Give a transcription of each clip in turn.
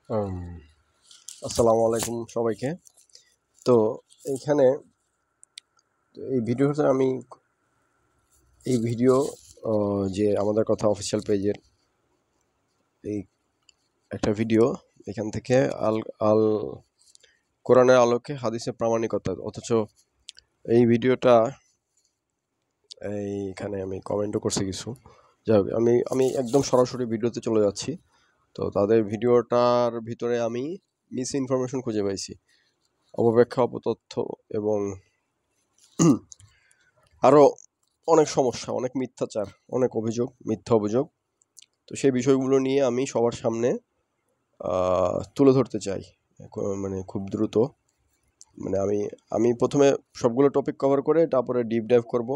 হুম, আসসালামু আলাইকুম সবাইকে। তো এইখানে এই ভিডিওতে আমি এই ভিডিও যে আমাদের কথা অফিসিয়াল পেজের এই একটা ভিডিও এখান থেকে আল আল কোরআনের আলোকে হাদিসের প্রামাণিকতা, অথচ এই ভিডিওটা এইখানে আমি কমেন্টও করছি কিছু। যাই হোক, আমি একদম সরাসরি ভিডিওতে চলে যাচ্ছি। তো তাদের ভিডিওটার ভিতরে আমি মিস ইনফরমেশন খুঁজে পাইছি, অপব্যাখ্যা, অপতথ্য এবং আরও অনেক সমস্যা, অনেক মিথ্যাচার, অনেক অভিযোগ, মিথ্যা অভিযোগ। তো সেই বিষয়গুলো নিয়ে আমি সবার সামনে তুলে ধরতে চাই, মানে খুব দ্রুত। মানে আমি আমি প্রথমে সবগুলো টপিক কভার করে তারপরে ডিপ ডাইভ করব,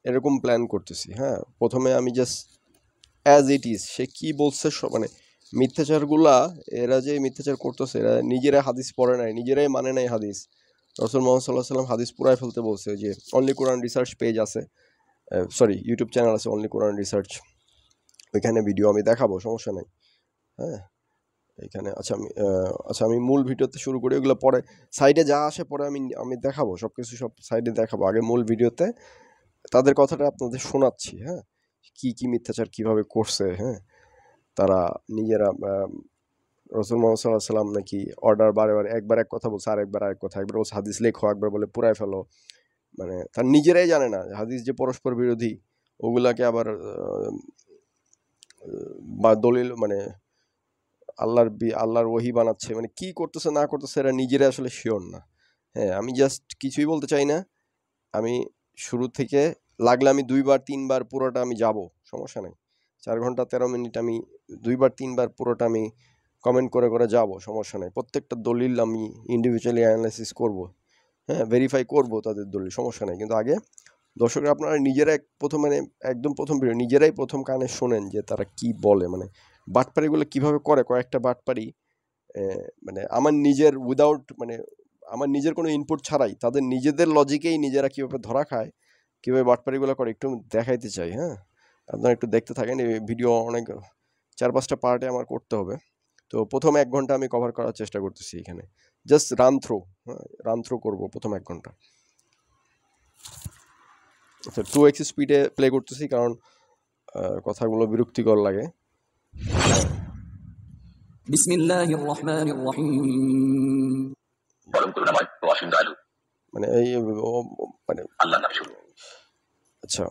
এরকম প্ল্যান করতেছি। হ্যাঁ, প্রথমে আমি জাস্ট অ্যাজ ইট ইজ সে কী বলছে, মানে মিথ্যাচারগুলা, এরা যে মিথ্যাচার করতেছে, এরা নিজেরা হাদিস পড়ে নাই, নিজেরাই মানে নাই হাদিস। রসুল মোহাম্মদ সাল্লাহ সাল্লাম হাদিস পুরাই ফেলতে বলছে, যে অনলি কোরআন রিসার্চ পেজ আছে, সরি ইউটিউব চ্যানেল আছে অনলি কোরআন রিসার্চ, ওইখানে ভিডিও আমি দেখাবো, সমস্যা নাই। হ্যাঁ, এইখানে আমি মূল ভিডিওতে শুরু করি, ওগুলো পরে সাইডে যা আসে পরে আমি আমি দেখাবো, সব কিছু সব সাইডে দেখাবো। আগে মূল ভিডিওতে তাদের কথাটা আপনাদের শোনাচ্ছি। হ্যাঁ, কি কি মিথ্যাচার কিভাবে করছে। হ্যাঁ, তারা নিজেরা রসুল মোহাম্মদ সাল্লাহ সাল্লাম নাকি অর্ডার বারে বারে, একবার এক কথা বলছে, আরেকবার আরেক কথা, একবার বলছে হাদিস লেখো, একবার বলে পুরাই ফেলো। মানে তার নিজেরাই জানে না হাদিস যে পরস্পর বিরোধী, ওগুলাকে আবার বা দলিল, মানে আল্লাহর ওহী বানাচ্ছে, মানে কি করতেছে না করতেছে এরা নিজেরা আসলে শিওর না। হ্যাঁ, আমি জাস্ট কিছুই বলতে চাই না। আমি শুরু থেকে লাগলে আমি 2 বার 3 বার পুরোটা আমি যাব, সমস্যা নেই। 4 ঘন্টা 13 মিনিট আমি 2 বার 3 বার পুরোটা আমি কমেন্ট করে করে যাব, সমস্যা নেই। প্রত্যেকটা দলিল আমি ইন্ডিভিজুয়ালি অ্যানালাইসিস করব। হ্যাঁ, ভেরিফাই করব তাদের দলিল, সমস্যা নেই। কিন্তু আগে দর্শকরা আপনারা নিজেরাই প্রথম, মানে একদম প্রথম ভিডিও নিজেরাই প্রথম কানে শোনেন যে তারা কি বলে, মানে বাটপাড়িগুলো কিভাবে করে। কয়েকটা বাটপাড়ি, মানে আমার নিজের উইদাউট, মানে আমার নিজের কোনো ইনপুট ছাড়াই তাদের নিজেদের লজিকেই নিজেরা কীভাবে ধরা খায়, কীভাবে বাটপাড়িগুলো করে, একটু দেখাইতে চাই। হ্যাঁ, আপনারা একটু দেখতে থাকেন। এই ভিডিও অনেক 4-5টা পার্টে আমার করতে হবে। তো প্রথম 1 ঘন্টা আমি কভার করার চেষ্টা করতেছি এখানে, জাস্ট রান থ্রু। হ্যাঁ, রান থ্রু করবো প্রথম 1 ঘন্টা। আচ্ছা, 2x স্পিডে প্লে করতেছি, কারণ কথাগুলো বিরক্তিকর লাগে। বিসমিল্লাহির রহমানির রহিম। পরম করুণাময় ও অসীম দয়ালু। মানে এই মানে আল্লাহর নামে শুরু। আচ্ছা,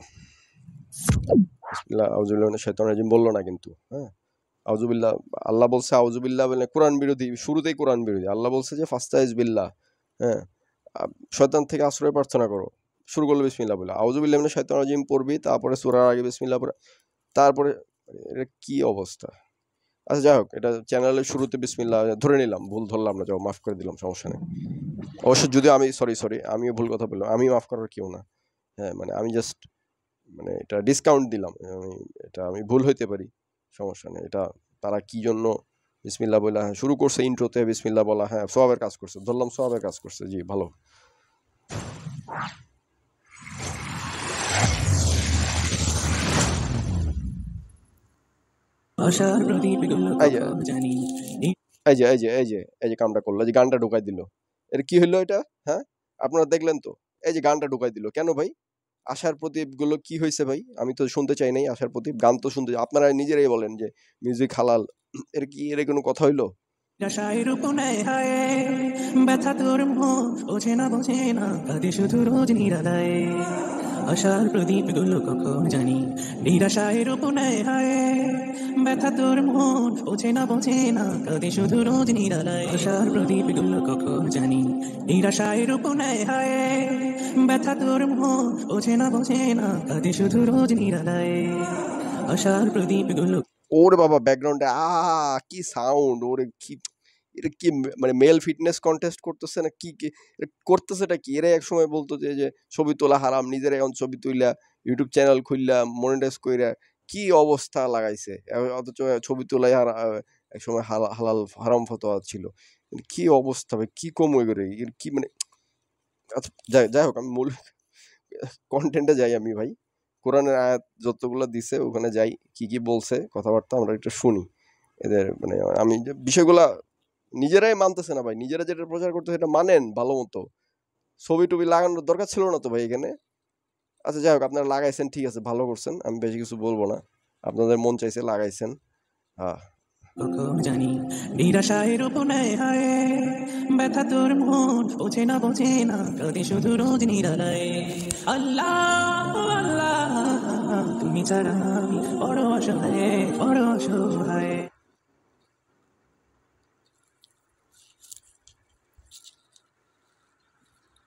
বিসমিল্লাহ আউযুবিল্লাহি মিনাশ শাইতানির রাজিম বললো না কিন্তু। হ্যাঁ, আউযুবিল্লাহ, আল্লাহ বলছে আউযুবিল্লাহ, বলে কোরআন বিরোধী, শুরুতেই কোরআন বিরোধী। আল্লাহ বলছে যে ফাস্তাইজ বিল্লাহ, হ্যাঁ, শয়তান থেকে আশ্রয় প্রার্থনা করো। শুরু করলো বিসমিল্লাহ বলে, আউযুবিল্লাহি মিনাশ শাইতানির রাজিম পড়বি, তারপরে সূরার আগে বিসমিল্লাহ পড়ে, তারপরে এটা কি অবস্থা। আচ্ছা, যাই হোক, এটা চ্যানেলের শুরুতে বিসমিল্লাহ ধরে নিলাম, ভুল ধরলাম না, যাও মাফ করে দিলাম, সমস্যা নেই। অবশ্য যদিও আমি সরি আমিও ভুল কথা বললাম, আমি মাফ করার কেউ না। হ্যাঁ, মানে আমি জাস্ট, মানে এটা ডিসকাউন্ট দিলাম, আমি ভুল হইতে পারি, সমস্যা নেই। এটা তারা কি জন্য বিসমিল্লাহ বলা, হ্যাঁ শুরু করছে ইন্ট্রোতে বিসমিল্লাহ বলা, হ্যাঁ সওয়াবের কাজ করছে, ধরলাম সওয়াবের কাজ করছে, জি ভালো। এই যে এই যে কামটা করলো, যে গানটা ঢুকাই দিল, এর কি হইলো এটা? হ্যাঁ, আপনারা দেখলেন তো, এই যে গানটা ঢুকাই দিল কেন ভাই? আশার প্রদীপগুলো কি হয়েছে ভাই? আমি তো শুনতে চাই নাই আশার প্রদীপ, গান তো শুনতে, আপনারা নিজেরাই বলেন যে মিউজিক হালাল, এর কি, এর কোনো কথা হইলো? ব্যথা তোর মন বোঝে না কাঁদে শুধু রোজ নিরালায়। আশার প্রদীপ গুলো কখন জানি নিরাশায় উপনায় হায়। ব্যথা তোর মন বোঝে না কাঁদে শুধু রোজ নিরালায়। আশার প্রদীপ গুলো কখন জানি নিরাশায় উপনায় হায়। ব্যথা তোর মন বোঝে না কাঁদে শুধু রোজ নিরালায়। আশার প্রদীপ গুলো, ওরে বাবা ব্যাকগ্রাউন্ডে কি সাউন্ড, ওরে কি, এটা কি, মানে মেল ফিটনেস কন্টেস্ট করতেছে না কি, কি করতেছেটা কি? এরা এক সময় বলতো যে ছবি তোলা হারাম, নিজেরা এখন ছবি তুইলা ইউটিউব চ্যানেল খুললা মনিটাইজ কইরা কি অবস্থা লাগাইছে, অথচ ছবি তোলাই এক সময় হালাল হারাম ফতোয়া ছিল। কি অবস্থা ভাই, কি কম হয়ে গেলে এর কি, মানে আচ্ছা যাই হোক, আমি মূল কন্টেন্টে যাই আমি ভাই। কোরআনের আয়াত যতগুলো দিছে ওখানে যাই, কি কি বলছে কথাবার্তা আমরা একটু শুনি। এদের মানে আমি যে বিষয়গুলা নিজেরাই মানতেছে না ভাই, নিজেরা যেটা প্রচার করতে সেটা মানেন ভালো মতো। ছবি টবি লাগানোর দরকার ছিল না তো ভাই এখানে। আচ্ছা যাই হোক, আপনারা লাগাইছেন, ঠিক আছে, ভালো করছেন, আমি বেশি কিছু বলবো না, আপনাদের মন চাইছে লাগাইছেন। হ্যাঁ, জানি নিরাশায় রূপনায় হায় ব্যথা তোর মন বোঝে না কাঁদে শুধু রোজ নিরালায়। আল্লাহ আল্লাহ তুমি ছাড়া আমি বড় অসহায় বড় অসহায়।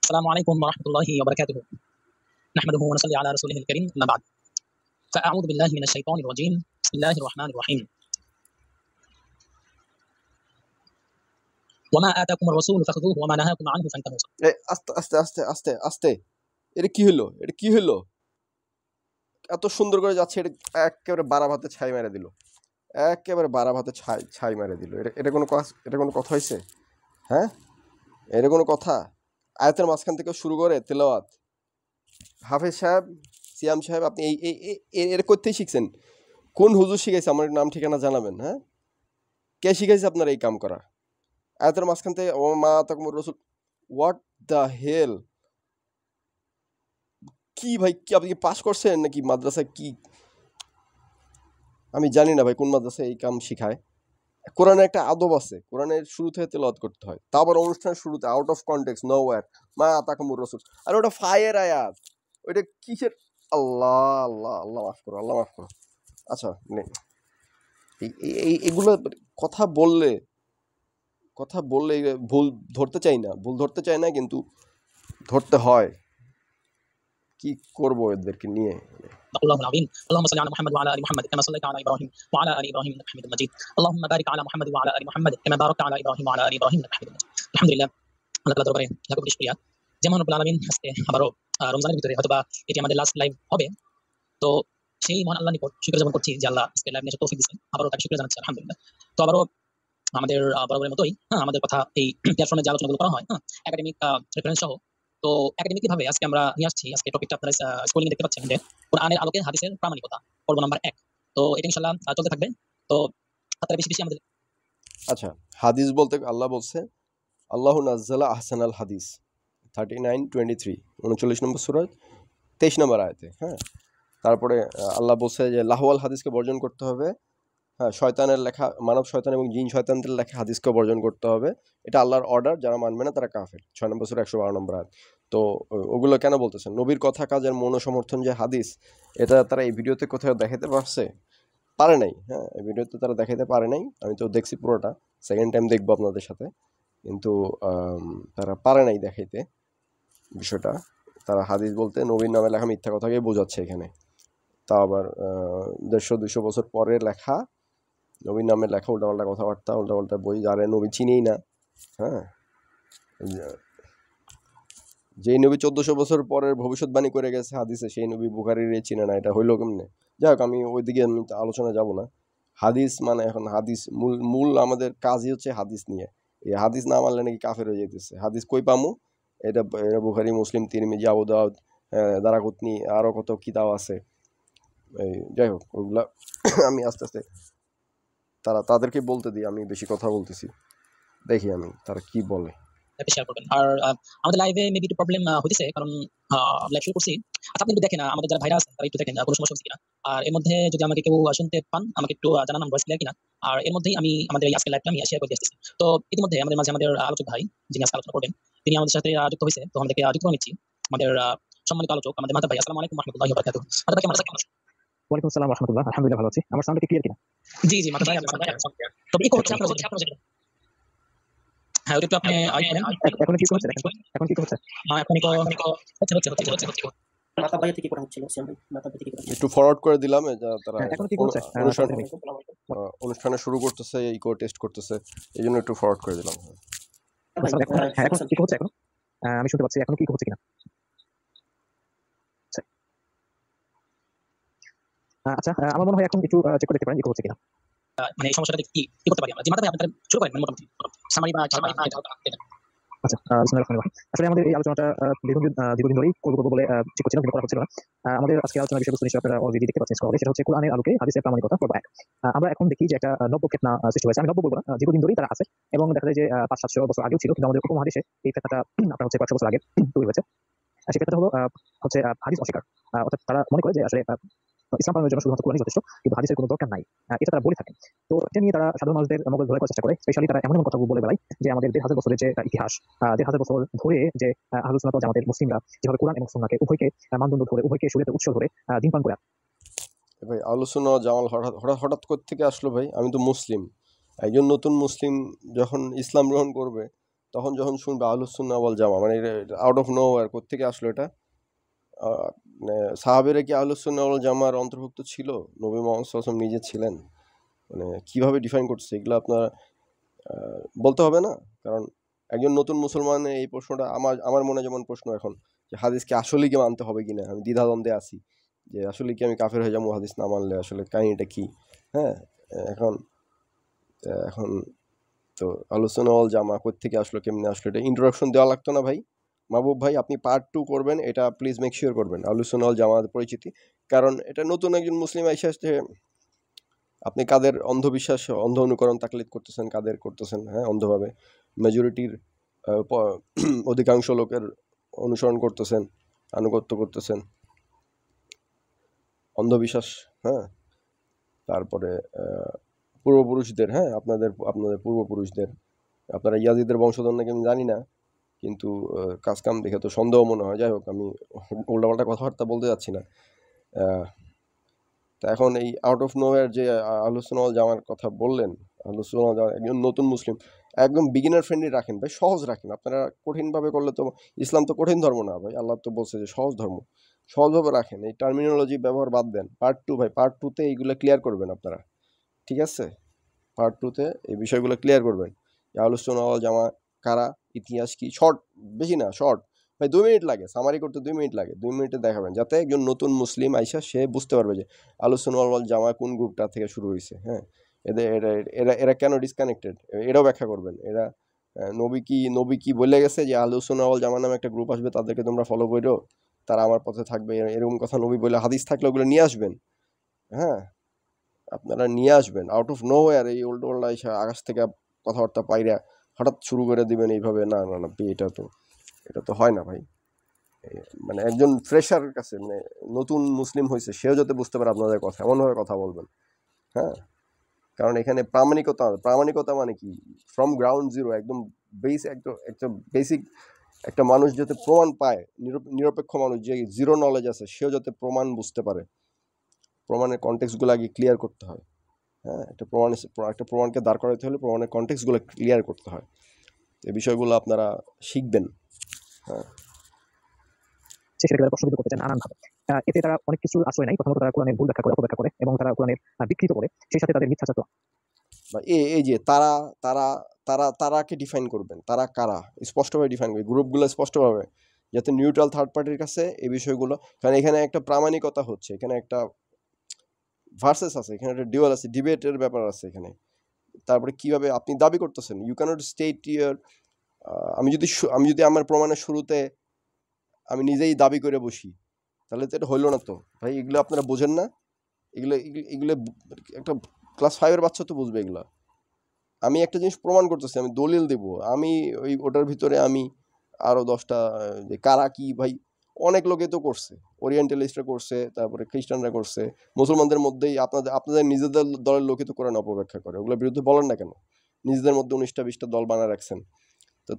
السلام عليكم ورحمة الله وبركاته. نحمده ونصلي على رسوله الكريم أما بعد فأعوذ بالله من الشيطان الرجيم بسم الله الرحمن الرحيم. وما آتاكم الرسول فخذوه وما نهاكم عنه فانتهوا. আস্তে আস্তে আস্তে আস্তে আস্তে, এটা কি হলো, এটা কি হলো? এত সুন্দর করে যাচ্ছে, এটা একেবারে বাড়া ভাতে ছাই মেরে দিল, একেবারে বাড়া ভাতে ছাই মেরে দিল। এটা কোনো এটা কোনো কথা হয়েছে? হ্যাঁ, এটা কোনো কথা? আয়াতের মাঝখান থেকে শুরু করে তেলাওয়াত। হাফেজ সাহেব, সিয়াম সাহেব, আপনি এর করতেই শিখছেন? কোন হুজুর শিখাইছে? আমার নাম ঠিকানা জানাবেন। হ্যাঁ, কে শিখাইছে আপনার এই কাম করা? আয়াতের মাঝখান থেকে ও মা তাকুমুর রসুল, হোয়াট দ্য হেল? কি ভাই, কি আপনি কি পাস করছেন নাকি মাদ্রাসায়? কি আমি জানি না ভাই কোন মাদ্রাসায় এই কাম শিখায়। কোরআনের একটা আদব আছে, কোরআনের শুরু থেকে তেলাওয়াত করতে হয়, তা আবার অনুষ্ঠানের শুরুতে out of context, no wire, মা তাকুমুর রসুল। আর ওটা ফায়ার আয়াত, ওইটা কিসের? আল্লাহ আল্লাহ আল্লাহ মাফ করো, আল্লাহ মাফ করো। আচ্ছা, মানে এগুলো কথা বললে ভুল ধরতে চাই না, কিন্তু ধরতে হয়। কি করবো এদেরকে নিয়ে? الله العظيم. اللهم صل على محمد وعلى ال محمد كما صليت على ابراهيم وعلى ال ابراهيم انك حميد مجيد. اللهم بارك على محمد وعلى ال محمد كما باركت على ابراهيم وعلى ال ابراهيم انك حميد مجيد. الحمد لله, আল্লাহ তাআলার দরবারে লাখ কোটি শুকরিয়া যে মহান রব্বুল আলামিন আজকে আবারও রমজানের ভিতরে হয়তোবা এটি আমাদের লাস্ট লাইভ হবে। তো সেই মহান আল্লাহর নিকট শুকরিয়া জ্ঞাপন করছি যে আল্লাহ আজকে লাইভ নিয়ে তৌফিক দিয়েছেন, আবারও তাকে শুকরিয়া জানাচ্ছি আলহামদুলিল্লাহ। তো আবারও আমাদের বরাবরের মতোই আমাদের কথা এই প্ল্যাটফর্মে যে আলোচনাগুলো করা হয় একাডেমিক রেফারেন্স সহ, তো একাডেমিক ভাবে আজকে আমরা নিয়ে আসছি। আজকে টপিকটা আপনারা স্ক্রিনে দেখতে পাচ্ছেন যে কোরআনের আলোকে হাদিসের প্রামাণিকতা, পর্ব নাম্বার 1। তো এটা ইনশাআল্লাহ চলতে থাকবে। তো আপনারা বেশি বেশি আমাদের আচ্ছা, হাদিস বলতে আল্লাহ বলছে আল্লাহু নাজ্জালা আহসানাল হাদিস 39:23 39 নম্বর সূরা 23 নম্বর আয়াতে। হ্যাঁ, তারপরে আল্লাহ বলছে যে লাহওয়াল হাদিসকে বর্জন করতে হবে। হ্যাঁ, শয়তানের লেখা, মানব শয়তান এবং জিন শয়তানদের লেখা হাদিসকে বর্জন করতে হবে। এটা আল্লাহর অর্ডার, যারা মানবে না তারা কাফের। 6 নম্বর সূরা 112 নম্বর আয়াত। তো ওগুলো কেন বলতেছেন? নবীর কথা কাজের মনোসমর্থন যে হাদিস, এটা তারা এই ভিডিওতে কোথাও দেখাতে পারে নাই। হ্যাঁ, এই ভিডিওতে তারা দেখাতে পারে নাই। আমি তো দেখছি পুরোটা, সেকেন্ড টাইম দেখবো আপনাদের সাথে, কিন্তু তারা পারে নাই দেখাইতে বিষয়টা। তারা হাদিস বলতে নবীর নামে লেখা মিথ্যা কথাকেই বোঝাচ্ছে এখানে, তা আবার 150-200 বছর পরে লেখা নবীর নামে লেখা উল্টাপাল্টা কথাবার্তা, উল্টাপাল্টা বই, যারা নবী চিনেই না। হ্যাঁ, যেই নবী 1400 বছর পরের ভবিষ্যৎবাণী করে গেছে হাদিসে, সেই নবী বুখারীর চিনে না, এটা হইলো কেমনে? যাই হোক, আমি ওইদিকে আমি আলোচনা যাব না। হাদিস মানে এখন হাদিস মূল আমাদের কাজই হচ্ছে হাদিস নিয়ে। এই হাদিস না মানলে নাকি কাফের হয়ে যেতেছে। হাদিস কই পামু? এটা বুখারী, মুসলিম, তিরমিজি, আবু দাউদ, দারাকুতনি, আরও কত কিতাব আছে। এই যাই হোক, ওগুলা আমি আস্তে আস্তে তাদেরকে বলতে দিই, আমি বেশি কথা বলতেছি, দেখি আমি তারা কি বলে। শেয়ার করবেন। আর আমাদের লাইভে মেবি একটু প্রবলেম হইতেছে, কারণ লাইভ শুরু করছি। আচ্ছা, আপনি একটু দেখেন আমাদের যারা ভাইরা আছেন তারা একটু দেখেন কোনো সমস্যা হচ্ছে কিনা। আর এর মধ্যে যদি আমাকে কেউ শুনতে পান, আমাকে একটু জানান ভয়েস ক্লিয়ার কিনা। আর এর মধ্যেই আমি আমাদের এই আজকের লাইভটা আমি শেয়ার করে দিতেছি। তো ইতিমধ্যে আমাদের মাঝে আমাদের আলোচক ভাই যিনি আজকে আলোচনা করবেন, তিনি আমাদের সাথে যুক্ত হয়েছে। তো আমাদেরকে যুক্ত করে নিচ্ছি আমাদের সম্মানিত আলোচক, আমাদের মাতা ভাই। আসসালামু আলাইকুম ওয়া রাহমাতুল্লাহি ওয়া বারাকাতুহু। মাতা ভাই কেমন আছেন? ওয়ালাইকুম আসসালাম ওয়া রাহমাতুল্লাহ। আলহামদুলিল্লাহ, ভালো আছি। আমার সাউন্ড কি ক্লিয়ার কিনা? জি জি মাতা ভাই, তবে ইকো হচ্ছে আপনার যেটা। হ্যাঁ, ওটা একটু আপনি এখন কি হচ্ছে? এখন কি হচ্ছে? এখন হচ্ছে। মাতা ভাই থেকে করা হচ্ছিল, সিয়াম ভাই মাতা ভাই থেকে করা একটু ফরওয়ার্ড করে দিলাম। তারা এখন কি হচ্ছে? অনুষ্ঠানে শুরু করতেছে, ইকো টেস্ট করতেছে, এই জন্য একটু ফরওয়ার্ড করে দিলাম। এখন কি হচ্ছে? এখন আমি শুনতে পাচ্ছি। এখন কি হচ্ছে কিনা? আচ্ছা, আমার মনে হয় এখন একটু চেক করে দেখতে পারেন ইকো হচ্ছে কিনা। মানে এই সমস্যাটা কি করতে পারি আমরা? যে মাথা ভাই আপনারা শুরু করেন, মানে মোটামুটি সামারি বা আচ্ছা, বিসমিল্লাহির রহমানির রহিম। আসলে আমাদের এই আলোচনাটা দীর্ঘদিন ধরেই করব বলে ঠিক করছিলাম, কিন্তু করা হচ্ছিল না। আমাদের আজকে আলোচনার বিষয়বস্তু নিশ্চয়ই আপনারা অলরেডি দেখতে পাচ্ছেন স্ক্রলে, সেটা হচ্ছে কোরআনের আলোকে হাদিসের প্রামাণিকতা পর্ব 1। আমরা এখন দেখি যে একটা নব্য ফিতনা সৃষ্টি হয়েছে। আমি নব্য বলব না, দীর্ঘদিন ধরেই তারা আছে এবং দেখা যায় যে ৫-৭০০ বছর আগেও ছিল, কিন্তু আমাদের উপমহাদেশে এই ফিতনাটা আপনার হচ্ছে কয়েকশো বছর আগে তৈরি হয়েছে। সেই ফিতনাটা হলো হচ্ছে হাদিস অস্বীকার। অর্থাৎ তারা মনে করে যে আসলে ইসলাম পালনের জন্য শুধুমাত্র কোরআনই যথেষ্ট, কিন্তু হাদিসের কোনো দরকার নাই। এটা তারা বলে থাকেন। তো এটা নিয়ে তারা সাধারণ মানুষদের মগজ ধোলাই করার চেষ্টা করে। স্পেশালি তারা এমন কথা বলে বেড়ায় যে আমাদের ১,৫০০ বছরের যে ইতিহাস, ১,৫০০ বছর ধরে যে আহলুস সুন্নাত ওয়াল জামাতের মুসলিমরা যেভাবে কোরআন এবং সুন্নাহকে উভয়কে মানদণ্ড ধরে, উভয়কে শরীয়তের উৎস ধরে দিন পান করে। ভাই আলোচনা জামাল হঠাৎ হঠাৎ হঠাৎ থেকে আসলো ভাই? আমি তো মুসলিম। একজন নতুন মুসলিম যখন ইসলাম গ্রহণ করবে, তখন যখন শুনবে আহলুস সুন্নাহ ওয়াল জামা, মানে আউট অফ নোওয়্যার কোত্থেকে আসলো এটা? মানে সাহাবেরা কি আহলুস সুন্নাহ ওয়াল জামার অন্তর্ভুক্ত ছিল? নবী মুহাম্মদ সাল্লাল্লাহু আলাইহি ওয়াসাল্লাম নিজে ছিলেন? মানে কিভাবে ডিফাইন করছে এগুলো আপনার বলতে হবে না? কারণ একজন নতুন মুসলমান এই প্রশ্নটা আমার আমার মনে যেমন প্রশ্ন এখন, যে হাদিসকে আসলেই কি মানতে হবে কিনা, আমি দ্বিধাদ্বন্দ্বে আছি যে আসলে কি আমি কাফের হয়ে যাবো হাদিস না মানলে, আসলে কাহিনীটা কি? হ্যাঁ, এখন এখন তো আলোচনা ওয়াল জামা কোত্থেকে আসলো, কেমনে আসলো, এটা ইন্ট্রোডাকশন দেওয়া লাগতো না ভাই? মাহবুব ভাই, আপনি পার্ট 2 করবেন, এটা প্লিজ মেক শিওর করবেন আলোচনা ওয়াল জামার পরিচিতি। কারণ এটা নতুন একজন মুসলিম আইসা আসছে, আপনি কাদের অন্ধবিশ্বাস, অন্ধ অনুকরণ তাকলিদ করতেছেন, কাদের করতেছেন? হ্যাঁ, অন্ধভাবে মেজরিটির অধিকাংশ লোকের অনুসরণ করতেছেন, আনুগত্য করতেছেন, অন্ধবিশ্বাস। হ্যাঁ, তারপরে পূর্বপুরুষদের, হ্যাঁ আপনাদের আপনাদের পূর্বপুরুষদের, আপনারা ইয়াজিদের বংশধর নাকি আমি জানি না, কিন্তু কাজকাম দেখে তো সন্দেহ মনে হয়। যাই হোক, আমি উল্টাপাল্টা কথাবার্তা বলতে যাচ্ছি না। তা এখন এই আউট অফ নোওয়্যার যে আলোচনা ওয়াল জামার কথা বললেন, আলোচনা ওয়াল জামা একজন নতুন মুসলিম, একদম বিগিনার ফ্রেন্ডলি রাখেন ভাই, সহজ রাখেন। আপনারা কঠিনভাবে করলে তো, ইসলাম তো কঠিন ধর্ম না ভাই, আল্লাহ তো বলছে যে সহজ ধর্ম, সহজভাবে রাখেন। এই টার্মিনোলজি ব্যবহার বাদ দেন। পার্ট 2 ভাই, পার্ট 2তে এইগুলো ক্লিয়ার করবেন আপনারা, ঠিক আছে? পার্ট 2তে এই বিষয়গুলো ক্লিয়ার করবেন। আহলুস সুন্নাহ ওয়াল জামা কারা, ইতিহাস কি, শর্ট, বেশি না, শর্ট ভাই, 2 মিনিট লাগে সামারি করতে, 2 মিনিট লাগে, 2 মিনিটে দেখাবেন, যাতে একজন নতুন মুসলিম আইসা সে বুঝতে পারবে যে আহলুস সুন্নাহ ওয়াল জামা কোন গ্রুপটা থেকে শুরু হয়েছে। হ্যাঁ, এদের এরা এরা এরা কেন ডিসকানেক্টেড, এটাও ব্যাখ্যা করবেন। এরা নবী কি বলে গেছে যে আহলুস সুন্নাহ ওয়াল জামা নামে একটা গ্রুপ আসবে, তাদেরকে তোমরা ফলো করো, তারা আমার পথে থাকবে, এরকম কথা নবী বলে? হাদিস থাকলে ওগুলো নিয়ে আসবেন। হ্যাঁ, আপনারা নিয়ে আসবেন। আউট অফ নোওয়্যার এই ওল্ড ওল্ড আইসা আকাশ থেকে কথাবার্তা পাইরা হঠাৎ শুরু করে দিবেন এইভাবে? না না না, এটা তো হয় না ভাই। মানে একজন ফ্রেশার কাছে, মানে নতুন মুসলিম হয়েছে, সেও যাতে বুঝতে পারে আপনাদের কথা, এমনভাবে কথা বলবেন। হ্যাঁ, কারণ এখানে প্রামাণিকতা মানে কি? ফ্রম গ্রাউন্ড জিরো, একদম একটা বেসিক একটা মানুষ যাতে প্রমাণ পায়, নিরপেক্ষ মানুষ যে জিরো নলেজ আছে, সেও যাতে প্রমাণ বুঝতে পারে। প্রমাণের কনটেক্সটগুলো আগে ক্লিয়ার করতে হয়। হ্যাঁ, একটা প্রমাণকে দাঁড় করাতে হলে প্রমাণের কনটেক্সটগুলো ক্লিয়ার করতে হয়। এই বিষয়গুলো আপনারা শিখবেন। হ্যাঁ, সেটাকে তারা প্রশ্নবিদ্ধ করতে চায় নানানভাবে। এতে তারা অনেক কিছু আশ্রয় নেয়। প্রথমত তারা কোরআনের ভুল ব্যাখ্যা করে, অপব্যাখ্যা করে এবং তারা কোরআনের বিকৃত করে, সেই সাথে তাদের মিথ্যাচার। বা এই যে তারা তারা তারা তারাকে ডিফাইন করবেন, তারা কারা স্পষ্টভাবে ডিফাইন করবে, গ্রুপগুলো স্পষ্টভাবে, যাতে নিউট্রাল থার্ড পার্টির কাছে এই বিষয়গুলো, কারণ এখানে একটা প্রামাণিকতা হচ্ছে, এখানে একটা ভার্সেস আছে, এখানে একটা ডিউয়াল আছে, ডিবেটের ব্যাপার আছে এখানে। তারপরে কিভাবে আপনি দাবি করতেছেন, ইউ ক্যানট স্টেট ইউর, আমি যদি আমার প্রমাণের শুরুতে আমি নিজেই দাবি করে বসি, তাহলে তো এটা হইল না তো ভাই। এগুলো আপনারা বোঝেন না, এগুলো এগুলো একটা ক্লাস 5-এর বাচ্চা তো বুঝবে এগুলো। আমি একটা জিনিস প্রমাণ করতেছি, আমি দলিল দেব, আমি ওটার ভিতরে আমি আরও 10টা, যে কারা কি ভাই, অনেক লোকে তো করছে, ওরিয়েন্টালিস্টরা করছে, তারপরে খ্রিস্টানরা করছে, মুসলমানদের মধ্যেই আপনাদের নিজেদের দলের লোকে তো কোরআন অপব্যাখ্যা করে, ওগুলোর বিরুদ্ধে বলেন না কেন? নিজেদের মধ্যে 19টা-20টা দল বানায় রাখছেন, তো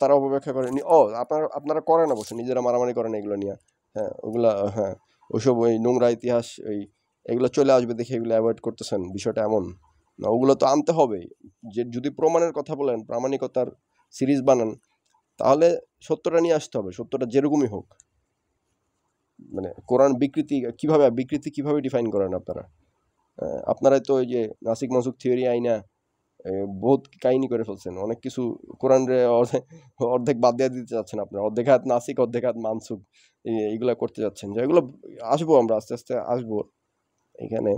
তারা অপব্যাখ্যা করে আপনারা করেন অবশ্য, নিজেরা মারামারি করেন এগুলো নিয়ে। হ্যাঁ, ওগুলা, হ্যাঁ, ওইসব ওই নোংরা ইতিহাস এগুলো চলে আসবে দেখে এগুলো অ্যাভয়েড করতেছেন, বিষয়টা এমন না। ওগুলো তো আনতে হবে। যে যদি প্রমাণের কথা বলেন, প্রামাণিকতার সিরিজ বানান, তাহলে সত্যটা নিয়ে আসতে হবে, সত্যটা যেরকমই হোক। মানে কোরআন বিকৃতি কিভাবে ডিফাইন করেন আপনারা? আপনারাই তো ওই যে নাসিক মাসুক থিওরি আইনা বহুত কাহিনী করে ফেলছেন, অনেক কিছু কোরআনরে অর্ধেক বাদ দিয়ে দিতে যাচ্ছেন আপনারা, অর্ধেক হাত নাসিক, অর্ধেক হাত মানসুক, এইগুলা করতে যাচ্ছেন। যেগুলো আসবো, আমরা আস্তে আস্তে আসবো, এখানে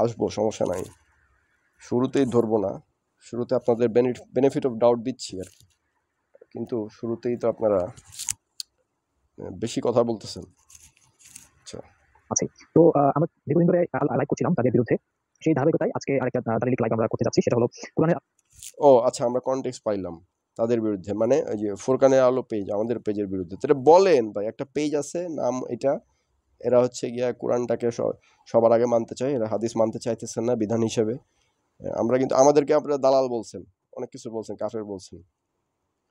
আসবো, সমস্যা নাই, শুরুতেই ধরবো না। শুরুতে আপনাদের বেনিফিট অফ ডাউট দিচ্ছি আর কি, কিন্তু শুরুতেই তো আপনারা বেশি কথা বলতেছেন। আচ্ছা, আছে। তো আমরা দীর্ঘদিন ধরে লাইভ করছিলাম তাদের বিরুদ্ধে। সেই ধারাবাহিকতায় আজকে আরেকটা দালিলিক লাইভ আমরা করতে যাচ্ছি। সেটা হলো কোরআনের ও আচ্ছা, আমরা কনটেক্সট পাইলাম তাদের বিরুদ্ধে, মানে ওই যে ফুরকানের আলো পেজ, আমাদের পেজের বিরুদ্ধে। তো এটা বলেন ভাই, একটা পেজ আছে নাম এটা, এরা হচ্ছে গিয়া কোরআনটাকে সবার আগে মানতে চায়, এরা হাদিস মানতে চাইতেছেন না বিধান হিসেবে। আমরা কিন্তু, আমাদেরকে আপনারা দালাল বলছেন, অনেক কিছু বলছেন, কাফের বলছেন।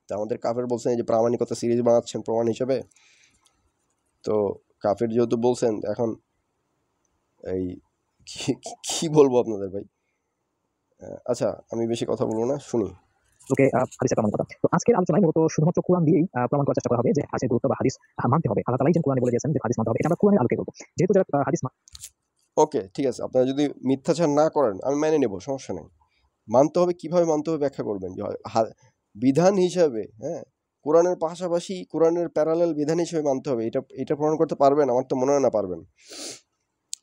তা আমাদের কাফের বলছেন এই যে প্রামাণিকতা সিরিজ বানাচ্ছেন প্রমাণ হিসেবে। তো কাফের যেহেতু বলছেন, এখন এই কি বলবো আপনাদের ভাই। আচ্ছা, আমি বেশি কথা বলবো না, শুনি। লোকে হাদিসের প্রমাণিকতা। তো আজকের আলোচনায় মূলত শুধুমাত্র কোরআন দিয়েই প্রমাণ করার চেষ্টা করা হবে যে হাদিসের গুরুত্ব বা হাদিস মানতে হবে। আল্লাহ তাআলাই যেন কোরআনে বলে দিয়েছেন যে হাদিস মানতে হবে। এটা আমরা কোরআনের আলোকে করব। যেহেতু যারা হাদিস ওকে, ঠিক আছে, আপনারা যদি মিথ্যাচার না করেন আমি মেনে নেব, সমস্যা নেই। মানতে হবে, কিভাবে মানতে হবে ব্যাখ্যা করবেন যে বিধান হিসাবে, হ্যাঁ, কোরআনের পাশাপাশি কোরআনের প্যারালেল বিধান হিসেবে মানতে হবে, এটা প্রমাণ করতে পারবেন? আমার তো মনে হয় না পারবেন।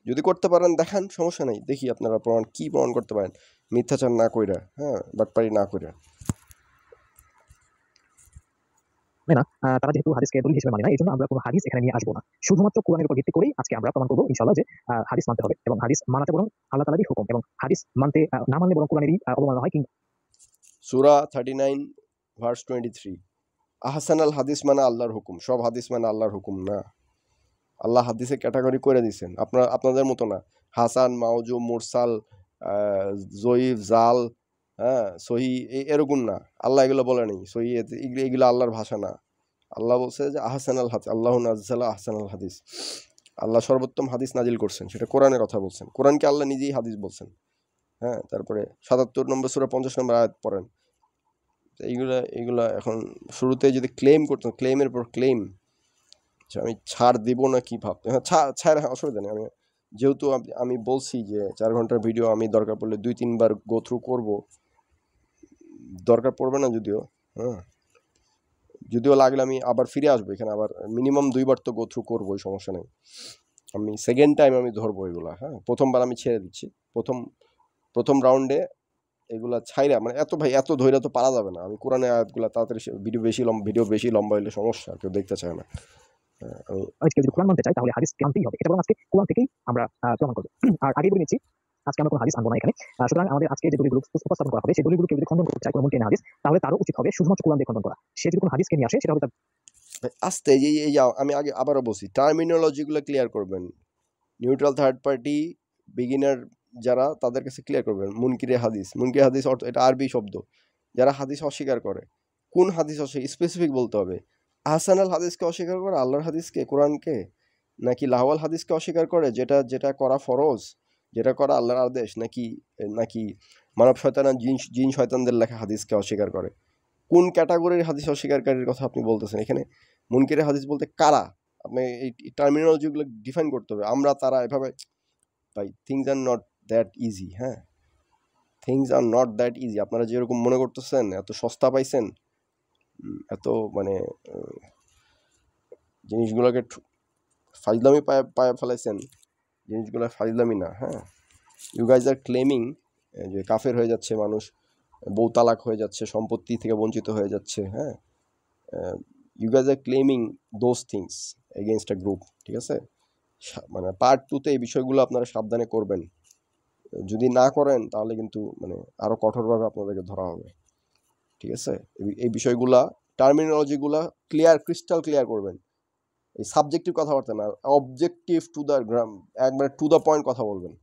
যদি করতে পারেন দেখান, সমস্যা নেই, দেখি আপনারা কি প্রমাণ করতে পারেন মিথ্যাচার না কইরা, হ্যাঁ, বাটপারি না কইরা। না, তারা যেহেতু হাদিসকে দলিল হিসেবে মানে না, এইজন্য আমরা কোনো হাদিস এখানে নিয়ে আসবো না। শুধুমাত্র কোরআনের উপর ভিত্তি করেই আজকে আমরা প্রমাণ করবো ইনশাআল্লাহ যে হাদিস মানতে হবে, এবং হাদিস মানাটা বরং আল্লাহ তাআলারই হুকুম, এবং হাদিস মানতে না মানলে বরং কোরআনেরই অবমাননা হয়। সূরা 39 ভার্স 23, আহসানাল হাদিস মানে আল্লাহর হুকুম। সব হাদিস মানে আল্লাহর হুকুম না। আল্লাহ হাদিসে ক্যাটাগরি করে দিয়েছেন, আপনাদের মতো না। হাসান, মাওজু, মুরসাল, জয়ীফ, জাল, হ্যাঁ, সহি, এরকম না। আল্লাহ এগুলো বলে নেই সহি, এগুলো আল্লাহর ভাষা না। আল্লাহ বলছে যে আহসানাল হাদিস, আল্লাহ নাজ্জালা আহসানাল হাদিস, আল্লাহ সর্বোত্তম হাদিস নাজিল করছেন, সেটা কোরআনের কথা বলছেন। কোরআনকে আল্লাহ নিজেই হাদিস বলছেন। হ্যাঁ, তারপরে 77 নম্বর সূরা 50 নম্বর আয়াত পড়েন। এইগুলা এখন শুরুতে যদি ক্লেম করতেন, ক্লেমের পর ক্লেম, আমি ছাড় দিব না কি ভাবতে, হ্যাঁ ছাড়, হ্যাঁ, অসুবিধা নেই। যেহেতু আমি বলছি যে 4 ঘন্টার ভিডিও আমি দরকার পড়লে 2-3 বার গো থ্রু করবো, দরকার পড়বে না যদিও, হ্যাঁ, যদিও লাগলে আমি আবার ফিরে আসবো এখানে, আবার মিনিমাম 2 বার তো গো থ্রু করবো, সমস্যা নেই। আমি সেকেন্ড টাইম আমি ধরবো এগুলা, হ্যাঁ। প্রথমবার আমি ছেড়ে দিচ্ছি, প্রথম রাউন্ডে এগুলা ছাইরা, মানে এত ধৈর্য তো পারা যাবে না। আমি কোরআনের আয়াতগুলা তাড়াতাড়ি, ভিডিও বেশি লম্বা হলে সমস্যা, কেউ দেখতে চায় না। কেউ যদি কোরআন মানতে চায় তাহলে হাদিস আনতেই হবে। এটা বরং আজকে কোরআন থেকেই আমরা প্রমাণ করবো। আর আগে বলে নিচ্ছি, আজকে আমরা কোনো হাদিস আনবো না এখানে। সুতরাং আমাদের আজকে যে দলিলগুলো উপস্থাপন করা হবে, সেই দলিলগুলো কেউ যদি খণ্ডন করতে চায় কোনো মুনকির হাদিস, তাহলে তারও উচিত হবে শুধুমাত্র কোরআন দিয়ে খণ্ডন করা। সে যদি কোনো হাদিসকে নিয়ে আসে, সেটা হবে তার আস্তে, আমি আগে আবারও বলছি, টার্মিনোলজিগুলো ক্লিয়ার করবেন। নিউট্রাল থার্ড পার্টি বিগিনার যারা, তাদের কাছে ক্লিয়ার করবেন মুনকিরে হাদিস অর্থ, এটা আরবি শব্দ। যারা হাদিস অস্বীকার করে, কোন হাদিস স্পেসিফিক বলতে হবে। আহসানাল হাদিসকে অস্বীকার করে, আল্লাহর হাদিসকে, কোরআনকে, নাকি লাহওয়াল হাদিসকে অস্বীকার করে, যেটা করা ফরজ, যেটা করা আল্লাহর আদেশ, নাকি মানব শয়তান আর জিন শয়তানদের লেখা হাদিসকে অস্বীকার করে? কোন ক্যাটাগরির হাদিস অস্বীকারীর কথা আপনি বলতেছেন এখানে? মুনকিরে হাদিস বলতে কারা? আপনি এই টার্মিনোলজিগুলো ডিফাইন করতে হবে। আমরা তারা এভাবে, ভাই, things are not that easy, হ্যাঁ, things are not that easy. আপনারা যেরকম মনে করতেছেন এত সস্তা পাইছেন, এত মানে জিনিসগুলোকে ফাজলামি পায়ে ফেলাইছেন, জিনিসগুলো ফাজলামি না, হ্যাঁ। ইউ গাইজ আর ক্লেমিং যে কাফের হয়ে যাচ্ছে মানুষ, বউ তালাক হয়ে যাচ্ছে, সম্পত্তি থেকে বঞ্চিত হয়ে যাচ্ছে, হ্যাঁ। You guys are claiming those things against a group, ঠিক আছে? মানে পার্ট 2-তে এই বিষয়গুলো আপনারা সাবধানে করবেন। যদি না করেন তাহলে কিন্তু মানে আরও কঠোরভাবে আপনাদেরকে ধরা হবে, ঠিক আছে? এই বিষয়গুলা, টার্মিনোলজিগুলা ক্রিস্টাল ক্লিয়ার করবেন। এই সাবজেক্টিভ কথাবার্তা না, অবজেক্টিভ টু দ্য একবারে টু দ্য পয়েন্ট কথা বলবেন।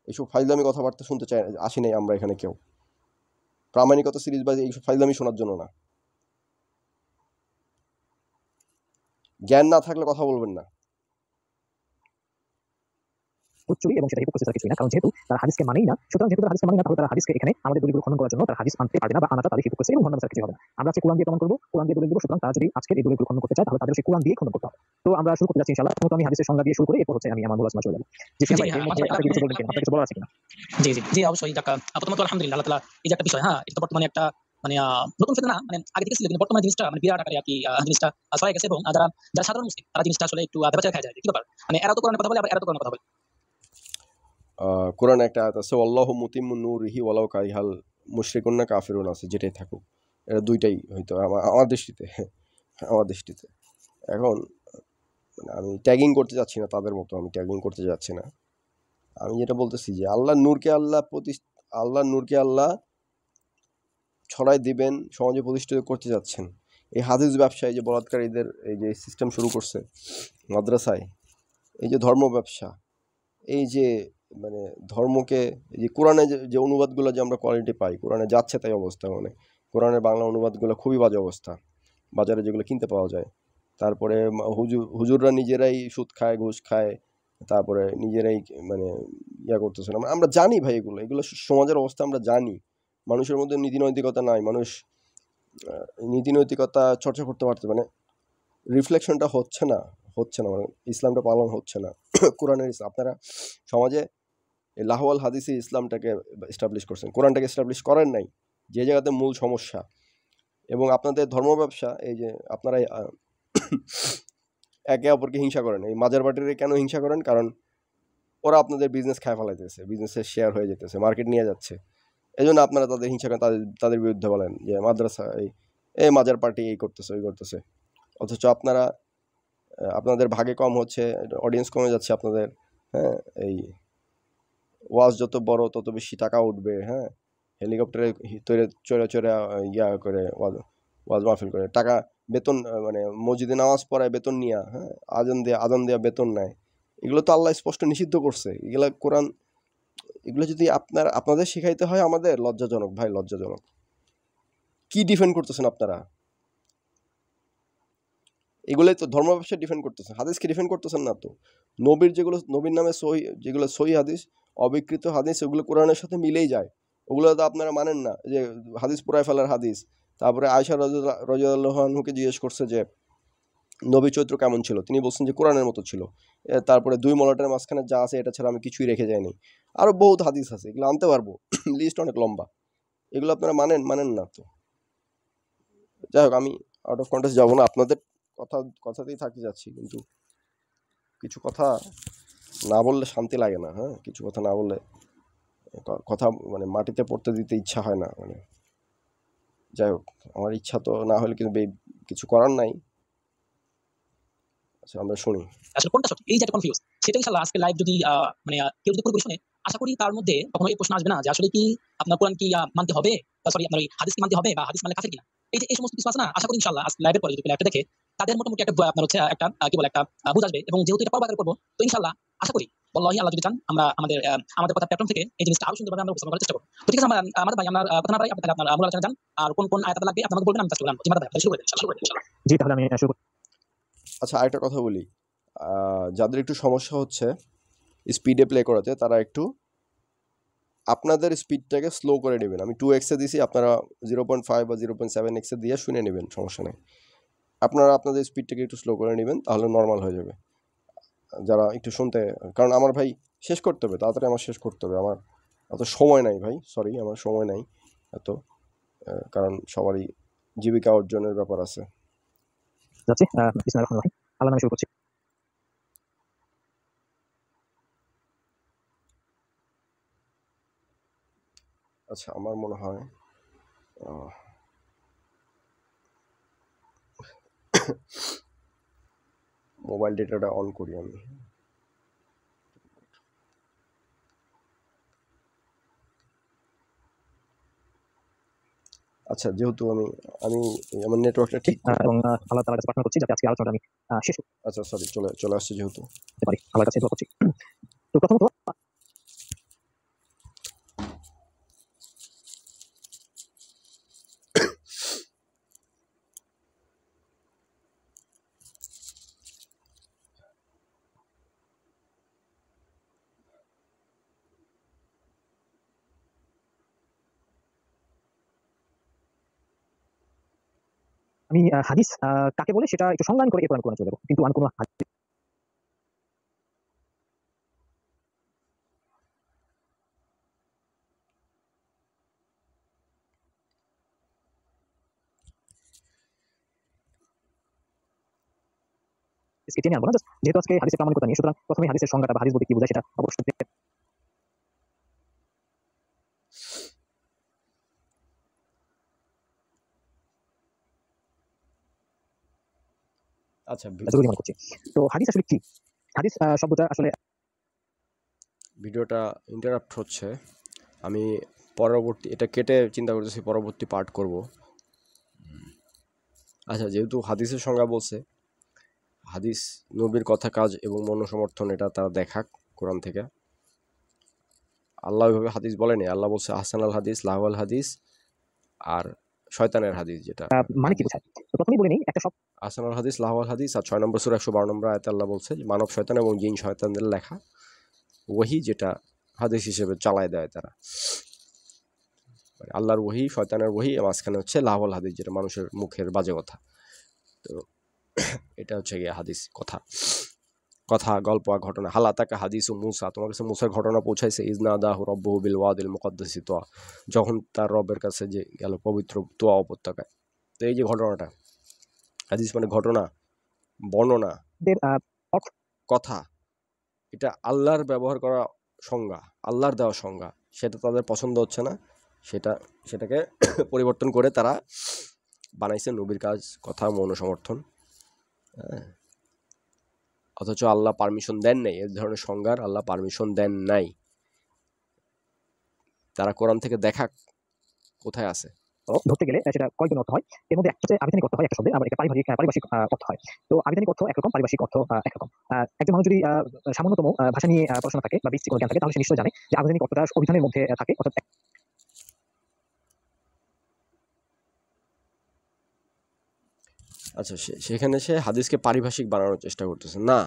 এইসব ফাইজলামি কথাবার্তা শুনতে আসি নাই আমরা এখানে কেউ। প্রামাণিকতা সিরিজ বা এইসব ফাইজলামি শোনার জন্য না। জ্ঞান না থাকলে কথা বলবেন না। উচ্চই, এবং সেটা হিপোক্রেসি কিছুই না। কারণ যেহেতু তারা হাদিসকে মানেই না, সুতরাং যেহেতু তারা হাদিসকে মানে না, তাহলে তারা হাদিসকে এখানে আমাদের দলিলগুলো খণ্ডন করার জন্য তারা হাদিস আনতে পারবে না, বা আনাটা তাদের হিপোক্রেসি এবং ভণ্ডামি ছাড়া কিছু হবে না। আমরা আজকে কোরআন দিয়ে প্রমাণ করবো, কোরআন দিয়ে দলিল দেবো। সুতরাং তারা যদি আজকে এই দলিলগুলো খণ্ডন করতে চায়, তাহলে তাদের সেই কোরআন দিয়ে খণ্ডন করতে হবে। তো আমরা শুরু করতে যাচ্ছি ইনশাআল্লাহ। প্রথমত আমি হাদিসের সংজ্ঞা দিয়ে শুরু করে এরপর হচ্ছে আমি আমার মূল আলোচনা চলে যাবো। জি জি, ভাই, হ্যাঁ, এর মধ্যে আপনি কিছু বলবেন কিনা? আপনার কিছু বলার আছে কিনা? জি, অবশ্যই। প্রথমত আলহামদুলিল্লাহ, আল্লাহ তাআলা এই যে একটা বিষয়, হ্যাঁ, এটা তো বর্তমানে একটা মানে নতুন ফিতনা না, মানে আগে থেকে ছিল, কিন্তু বর্তমানে জিনিসটা মানে বিরাট আকারে আর কি জিনিসটা ছড়ায় গেছে, এবং যারা সাধারণ মুসলিম তারা জিনিসটা আসলে একটু ভেবাচাকা খায় যায়। কি ব্যাপার? মানে এরা তো কোরআনের কথা বলে, আবার এরা তো কোরআনের কথা বলে। কোরআন একটা আয়াত আছে, আল্লাহু মুতিম্মু নূরিহি ওয়ালাউ কারিহাল মুশরিকুন না কাফিরুন আছে, যেটাই থাকুক, এটা দুইটাই হয়তো আমার দৃষ্টিতে আমার দৃষ্টিতে। এখন মানে আমি ট্যাগিং করতে যাচ্ছি না তাদের মতো, আমি ট্যাগিং করতে যাচ্ছি না। আমি যেটা বলতেছি যে আল্লাহর নূরকে আল্লাহ ছড়াই দিবেন, সমাজে প্রতিষ্ঠিত করতে যাচ্ছেন। এই হাদিস ব্যবসায় যে বলাৎকারীদের এই যে সিস্টেম শুরু করছে মাদ্রাসায়, এই যে ধর্ম ব্যবসা, এই যে মানে ধর্মকে, এই যে কোরআনে যে অনুবাদগুলো যে আমরা কোয়ালিটি পাই, কোরআনে যাচ্ছে তাই অবস্থা, মানে কোরআনের বাংলা অনুবাদগুলো খুবই বাজে অবস্থা, বাজারে যেগুলো কিনতে পাওয়া যায়। তারপরে হুজুররা নিজেরাই সুদ খায়, ঘুষ খায়, তারপরে নিজেরাই মানে করতেছে না। আমরা জানি ভাই, এগুলো সমাজের অবস্থা আমরা জানি। মানুষের মধ্যে নীতি নৈতিকতা নাই, মানুষ নীতি নৈতিকতা চর্চা করতে পারছে মানে রিফ্লেকশনটা হচ্ছে না মানে ইসলামটা পালন হচ্ছে না। কোরআনের আপনারা সমাজে এই লাহওয়াল হাদিসে ইসলামটাকে এস্টাবলিশ করছেন, কোরআনটাকে এস্টাবলিশ করেন নাই, যে জায়গাতে মূল সমস্যা। এবং আপনাদের ধর্ম ব্যবসা, এই যে আপনারা একে অপরকে হিংসা করেন, এই মাজার বাটিরে কেন হিংসা করেন? কারণ ওরা আপনাদের বিজনেস খায় ফেলাইতেছে, বিজনেসের শেয়ার হয়ে যেতেছে, মার্কেট নিয়ে যাচ্ছে। এই জন্য আপনারা তাদের হিংসা করেন, তাদের বিরুদ্ধে বলেন যে মাদ্রাসা এই মাজার পার্টি এই করতেছে ওই করতেছে। অথচ আপনাদের ভাগে কম হচ্ছে, অডিয়েন্স কমে যাচ্ছে আপনাদের। হ্যাঁ, এই ওয়াজ যত বড় তত বেশি টাকা উঠবে। হ্যাঁ, হেলিকপ্টারে চড়ে চড়ে করে ওয়াজ মাহফিল করে টাকা বেতন, মানে মসজিদে নামাজ পড়ায় বেতন নিয়া, হ্যাঁ, আজান দেয়া বেতন নেয়। এগুলো তো আল্লাহ স্পষ্ট নিষিদ্ধ করছে। এগুলা কোরআন, এগুলো যদি আপনাদের শিখাইতে হয় আমাদের, লজ্জাজনক ভাই, লজ্জাজনক। কি ডিফেন্ড করতেছেন আপনারা? এগুলোই তো ধর্ম ব্যবসা ডিফেন্ড করতেছেন, হাদিসকে ডিফেন্ড করতেছেন না তো। নবীর নামে যেগুলো সহি হাদিস, অবিকৃত হাদিস, ওগুলো কোরআনের সাথে মিলেই যায়, ওগুলো তো আপনারা মানেন না। যে হাদিস পুরাই ফেলার হাদিস। তারপরে আয়েশা রাদিয়াল্লাহু আনহুকে জিজ্ঞেস করছে যে নবী চরিত্র কেমন ছিল, তিনি বলছেন যে কোরআনের মতো ছিল। তারপরে 2 মলাটের মাঝখানে যা আছে এটা ছাড়া আমি কিছুই রেখে যাইনি। আরও বহুত হাদিস আছে, এগুলো আনতে পারবো, লিস্ট অনেক লম্বা। এগুলো আপনারা মানেন না তো। যাই হোক, আমি আউট অফ কন্টেক্সট যাবো না, আপনাদের কথাতেই থাকতে যাচ্ছি। কিন্তু কিছু কথা না বললে শান্তি লাগে না। হ্যাঁ, কিছু কথা না বললে কথা মানে মাটিতে পড়তে দিতে ইচ্ছা হয় না। মানে যাই হোক, আমার ইচ্ছা তো না হলে কিন্তু কিছু করার নাই। আচ্ছা, আমরা শুনি। আসলে কোনটা সঠিক, এই যে একটা কনফিউজ, সেটা ইনশাআল্লাহ আজকে লাইভ যদি মানে কেউ যদি পুরোপুরি শুনে, আশা করি তার মধ্যে কখনো এই প্রশ্ন আসবে না যে আসলে কি আপনার কোরআন কি মানতে হবে, সরি আপনার ওই হাদিস কি মানতে হবে, বা হাদিস মানে কাফের কিনা। এই যে এই সমস্ত কিছু আছে না, আশা করি ইনশাআল্লাহ আজকে লাইভের পরে যদি লাইভটা দেখে তাদের মোটামুটি একটা আপনার হচ্ছে একটা কি বলে একটা বুঝ আসবে। এবং যেহেতু এটা পরবারে করবো, তো ইনশাআল্লাহ আশা করি বল্লাহি আল্লাহ যদি চান আমরা আমাদের কথা প্ল্যাটফর্ম থেকে এই জিনিসটা আরো সুন্দরভাবে আমরা উপস্থাপন করার চেষ্টা করব। তো ঠিক আছে, আমাদের ভাই, আমরা কথা না বাড়াই, আপনি তাহলে আপনার মূল আলোচনা যান। আর কোন আয়াত লাগবে আপনি আমাকে বলবেন, আমি চেষ্টা করব। জি মাদার ভাই, শুরু করে দিন ইনশাআল্লাহ। জি, তাহলে আমি শুরু করছি। আচ্ছা, আরেকটা কথা বলি, যাদের একটু সমস্যা হচ্ছে স্পিডে প্লে করাতে, তারা একটু আপনাদের স্পিডটাকে স্লো করে নেবেন। আমি 2x দিছি, আপনারা 0.5 বা 0.7x দিয়ে শুনে নেবেন, সমস্যা নেই। আপনারা আপনাদের স্পিডটাকে একটু স্লো করে নেবেন, তাহলে নর্মাল হয়ে যাবে। যারা একটু শুনতে, কারণ আমার ভাই শেষ করতে হবে তাড়াতাড়ি, আমার শেষ করতে হবে, আমার এত সময় নাই ভাই, সরি, আমার সময় নাই এত, কারণ সবারই জীবিকা অর্জনের ব্যাপার আছে। যাচ্ছি। বিসমিল্লাহির রহমানির রহিম। আল্লাহর নামে শুরু করছি। আচ্ছা, আমার মনে হয় মোবাইল ডেটাটা অন করি আমি। আচ্ছা, যেহেতু আমি আমার নেটওয়ার্কটা ঠিক এবং আল্লাহ তাআলার কাছে প্রার্থনা করছি যাতে আজকে আলোচনাটা আমি শেষ আচ্ছা, সরি, চলে আসছে যেহেতু। করতে পারি। আল্লাহর কাছে দোয়া করছি। তো প্রথমত আমি হাদিস কাকে বলে সেটা একটু সংজ্ঞান করে এরপর আমি কোরআনে চলে যাব। কিন্তু আমি কোনো হাদিসকে টেনে আনবো না। জাস্ট যেহেতু আজকে হাদিসের প্রামাণিকতা নিয়ে, সুতরাং প্রথমে হাদিসের সংজ্ঞাটা বা হাদিস বলতে কি বোঝায় সেটা অবশ্যই আচ্ছা জরুরি মনে করছি। তো হাদিস আসলে কি? হাদিস শব্দটা আসলে ভিডিওটা ইন্টারাপ্ট হচ্ছে, আমি পরবর্তী এটা কেটে চিন্তা করতেছি পরবর্তী পার্ট করব। আচ্ছা, যেহেতু হাদিসের সংজ্ঞা বলছে, হাদিস নবীর কথা কাজ এবং মনোসমর্থন, এটা তারা দেখাক কোরআন থেকে। আল্লাহ ওইভাবে হাদিস বলেনি, আল্লাহ বলছে আহসান আল হাদিস, লাহওয়াল হাদিস আর শয়তানের হাদিস, যেটা মানে কি বোঝায়? তো প্রথমেই বলে নিই একটা শব্দ আহসান আল হাদিস, লাহওয়াল হাদিস, আর 6 নম্বর সূরা 112 নম্বর আয়াতে আল্লাহ বলছে যে মানব শয়তান এবং জিন শয়তানদের লেখা ওহী, যেটা হাদিস হিসেবে চালায় দেয় তারা। মানে আল্লাহর ওহী, শয়তানের ওহী, মাঝখানে হচ্ছে লাহওয়াল হাদিস, যেটা মানুষের মুখের বাজে কথা। তো এটা হচ্ছে গিয়ে হাদিস, কথা কথা গল্প আর ঘটনা। হালাতাকা হাদিস ও মুসা, তোমার কাছে মুসার ঘটনা পৌঁছাইছে, ইজনাদাহু রাব্বুহু বিল ওয়াদিল মুকাদ্দাসি তুয়া, যখন তার রবের কাছে যে গেল পবিত্র তুয়া উপত্যকায়। তো এই যে ঘটনাটা, হাদিস মানে ঘটনা, বর্ণনা, এর অর্থ কথা, এটা আল্লাহর ব্যবহার করা সংজ্ঞা, আল্লাহর দেওয়া সংজ্ঞা, সেটা তাদের পছন্দ হচ্ছে না, সেটাকে পরিবর্তন করে তারা বানাইছে নবীর কাজ, কথা, মনোসমর্থন। হ্যাঁ, অথচ আল্লাহ পারমিশন দেন নাই, এই ধরনের সংজ্ঞার আল্লাহ পারমিশন দেন নাই। তারা কোরআন থেকে দেখাক কোথায় আছে। ধরতে গেলে সেটা কয়েকজন অর্থ হয়। এর মধ্যে একটা হচ্ছে আবিধানিক অর্থ হয় একটা শব্দে, আবার একটা পারিভাষিক অর্থ হয়। তো আবিধানিক অর্থ একরকম, পারিভাষিক অর্থ একরকম। একজন মানুষ যদি সামান্যতম ভাষা নিয়ে পড়াশোনা থাকে বা বেসিক কোনো জ্ঞান থাকে, তাহলে সে নিশ্চয়ই জানে যে আবিধানিক অর্থটা অভিধানের মধ্যে থাকে, অর্থাৎ আচ্ছা, সেখানে সে হাদিসকে পারিভাষিক বানানোর চেষ্টা করতেছে না।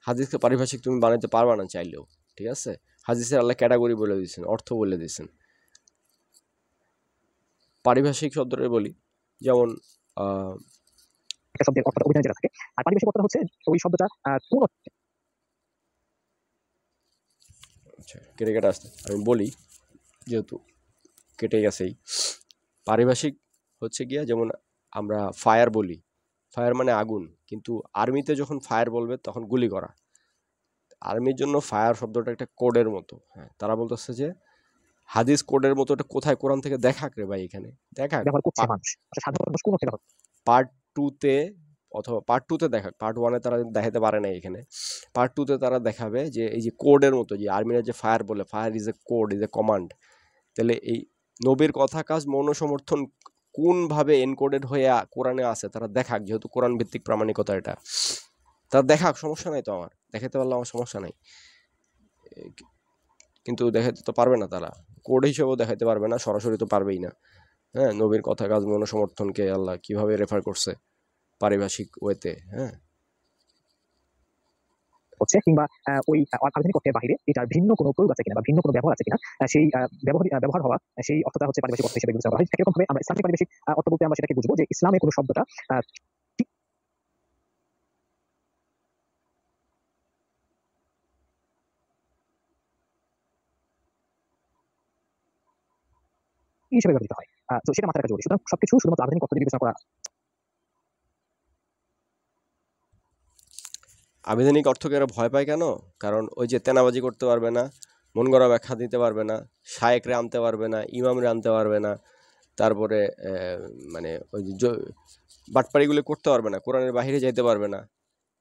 হাদিসকে পারিভাষিক তুমি বানাতে পারবা না চাইলেও, ঠিক আছে? হাদিসের আল্লাহ ক্যাটাগরি বলে দিয়েছেন, অর্থ বলে দিয়েছেন। পারিভাষিক শব্দটা বলি, যেমন একটা শব্দের অর্থটা অভিধানে যেটা থাকে, আর পারিভাষিক অর্থটা হচ্ছে ওই শব্দটা কোন আচ্ছা, কেটে কেটে আসতে আমি বলি, যেহেতু কেটে গেছেই। পারিভাষিক হচ্ছে গিয়া, যেমন আমরা ফায়ার বলি, ফায়ার মানে আগুন, কিন্তু আর্মিতে যখন ফায়ার বলবে তখন গুলি করা। আর্মির জন্য ফায়ার শব্দটা একটা কোডের মতো। হ্যাঁ, তারা বলতেছে যে হাদিস কোডের মতো, এটা কোথায় কোরআন থেকে দেখাক রে ভাই, এখানে দেখাক ব্যবহার করছে মানুষ, অর্থাৎ সাধারণ মানুষ কোন অর্থে ব্যবহার পার্ট টুতে, অথবা পার্ট টুতে দেখাক, পার্ট ওয়ানে তারা দেখাতে পারে না, এখানে পার্ট টুতে তারা দেখাবে যে এই যে কোডের মতো, যে আর্মিরা যে ফায়ার বলে, fire is a code, is a command. তাহলে এই নবীর কথা কাজ মৌন সমর্থন কোনভাবে এনকোডেড হয়ে কোরআনে আছে তারা দেখাক, যেহেতু কোরআন ভিত্তিক প্রামাণিকতা এটা, তারা দেখাক, সমস্যা নাই তো, আমার দেখাতে পারলে আমার সমস্যা নাই। কিন্তু দেখাতে তো পারবে না, তারা কোড হিসেবেও দেখাতে পারবে না, সরাসরি তো পারবেই না। হ্যাঁ, নবীর কথা কাজ মৌন সমর্থনকে আল্লাহ কিভাবে রেফার করছে পারিভাষিক ওয়েতে। হ্যাঁ, হচ্ছে, কিংবা ওই আধুনিক অর্থের বাইরে এটার ভিন্ন কোনো প্রয়োগ আছে কিনা বা ভিন্ন কোনো ব্যবহার আছে কিনা, সেই ব্যবহার হওয়া সেই অর্থটা হচ্ছে পারিভাষিক অর্থ হিসেবে বিবেচনা করা হয়। একরকম ভাবে আমরা ইসলামিক পারিভাষিক অর্থ বলতে আমরা সেটাকে বুঝবো যে ইসলামে কোনো শব্দটা কি হিসেবে ব্যবহৃত হয়। তো সেটা মাথায় রাখা জরুরি। সুতরাং সবকিছু শুধুমাত্র আধুনিক অর্থ দিয়ে বিবেচনা করা আবিধানিক অর্থকে এরা ভয় পায় কেন? কারণ ওই যে তেনাবাজি করতে পারবে না, মন গড়া ব্যাখ্যা দিতে পারবে না, শায়েকরে আনতে পারবে না, ইমামরে আনতে পারবে না, তারপরে মানে ওই যে বাটপাড়িগুলো করতে পারবে না, কোরআনের বাহিরে যাইতে পারবে না।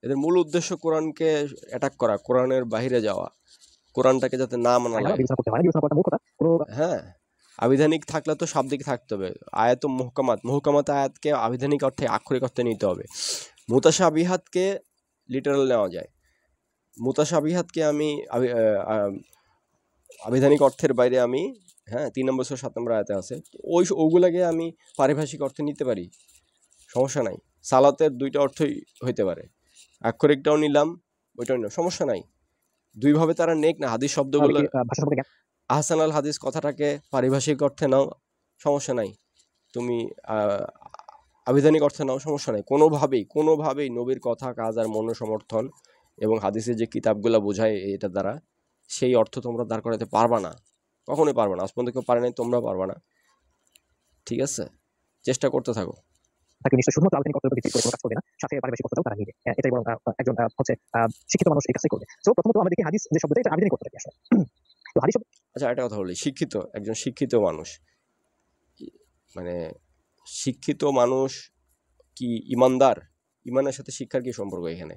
এদের মূল উদ্দেশ্য কোরআনকে অ্যাটাক করা, কোরআনের বাহিরে যাওয়া, কোরআনটাকে যাতে না মানা হয় না, লাগে। বিবেচনা করতে হয় না, বিবেচনা করাটা মূর্খতা। কোনো হ্যাঁ, আবিধানিক থাকলে তো সব দিকে থাকতে হবে। আয়াত মুহকামাত আয়াতকে আবিধানিক অর্থে, আক্ষরিক অর্থে নিতে হবে। মুতাশাবিহাতকে লিটারাল নেওয়া যায়। মুতাশাবিহাতকে আমি আবিধানিক অর্থের বাইরে আমি, হ্যাঁ, 3 নম্বর সূরা 7 নম্বর আয়াতে আছে, ওগুলাকে আমি পারিভাষিক অর্থে নিতে পারি, সমস্যা নাই। সালাতের 2টা অর্থই হইতে পারে, আক্ষরিকটাও নিলাম, ওইটাও নিলাম, সমস্যা নাই। দুইভাবে তারা নেক না। হাদিস শব্দগুলো, ভাষা সম্পর্কে জ্ঞান আহসান আল হাদিস কথাটাকে পারিভাষিক অর্থে নাও, সমস্যা নাই। তুমি আবিধানিক অর্থে নাও, সমস্যা নাই। কোনোভাবেই নবীর কথা কাজ আর মন সমর্থন এবং হাদিসের যে কিতাবগুলো বোঝায় এটা দ্বারা, সেই অর্থ তোমরা দাঁড় করাতে পারবা না, কখনোই পারবা না। আজ পর্যন্ত কেউ পারে নাই, তোমরা পারবা না, ঠিক আছে? চেষ্টা করতে থাকো। তাকে নিশ্চয়ই শুধুমাত্র আধুনিক অর্থের উপর ভিত্তি করে কোনো কাজ করবে না, সাথে পারিভাষিক অর্থটাও তারা নিবে। এটাই বরং একজন হচ্ছে শিক্ষিত মানুষ এই কাজটাই করবে। তো প্রথমত আমরা দেখি হাদিস যে শব্দটা, এটা আধুনিক অর্থটা কি আসলে। তো হাদিস আচ্ছা, একটা কথা বলি, একজন শিক্ষিত মানুষ, মানে শিক্ষিত মানুষ কি ইমানদার? ইমানের সাথে শিক্ষার কি সম্পর্ক এখানে?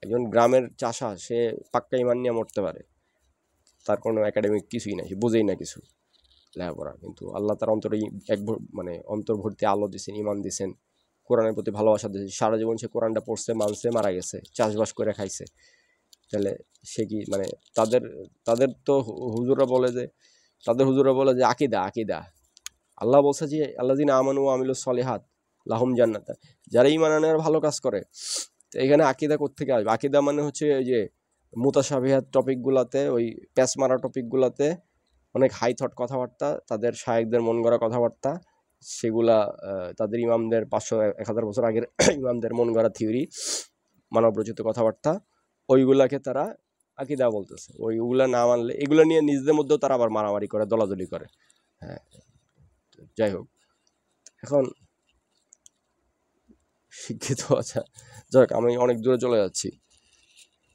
একজন গ্রামের চাষা সে পাক্কা ইমান নিয়ে মরতে পারে, তার কোনো একাডেমিক কিছুই নাই, সে বোঝেই না কিছু লেখাপড়া, কিন্তু আল্লাহ তার অন্তরে মানে অন্তর ভর্তি আলো দিয়েছেন, ইমান দিয়েছেন, কোরআনের প্রতি ভালোবাসা দিয়েছে, সারা জীবন সে কোরআনটা পড়ছে, মানছে, মারা গেছে, চাষবাস করে খাইছে। তাহলে সে কি মানে তাদের তাদের তো হুজুরা বলে যে আকিদা আকিদা আল্লাহ বলছে যে আল্লাযিনা আমানু ওয়া আমিলুস সলিহাত লাহুম জান্নাত, যারা ঈমান আনে আর ভালো কাজ করে। তো এখানে আকিদা কোত্থেকে আসবে? আকিদা মানে হচ্ছে ওই যে মুতাশাবিহাত টপিকগুলাতে, ওই প্যাচ মারা টপিকগুলাতে অনেক হাই থট কথাবার্তা, তাদের শায়েখদের মন গড়া কথাবার্তা, সেগুলা তাদের ইমামদের 500-1000 বছর আগের ইমামদের মন গড়া থিওরি, মানবরচিত কথাবার্তা, ওইগুলাকে তারা আকিদা বলতেছে। ওইগুলা না মানলে এগুলো নিয়ে নিজেদের মধ্যেও তারা আবার মারামারি করে, দলাদলি করে। হ্যাঁ, যাই হোক, এখন শিক্ষিত আচ্ছা যাক, আমি অনেক দূরে চলে যাচ্ছি।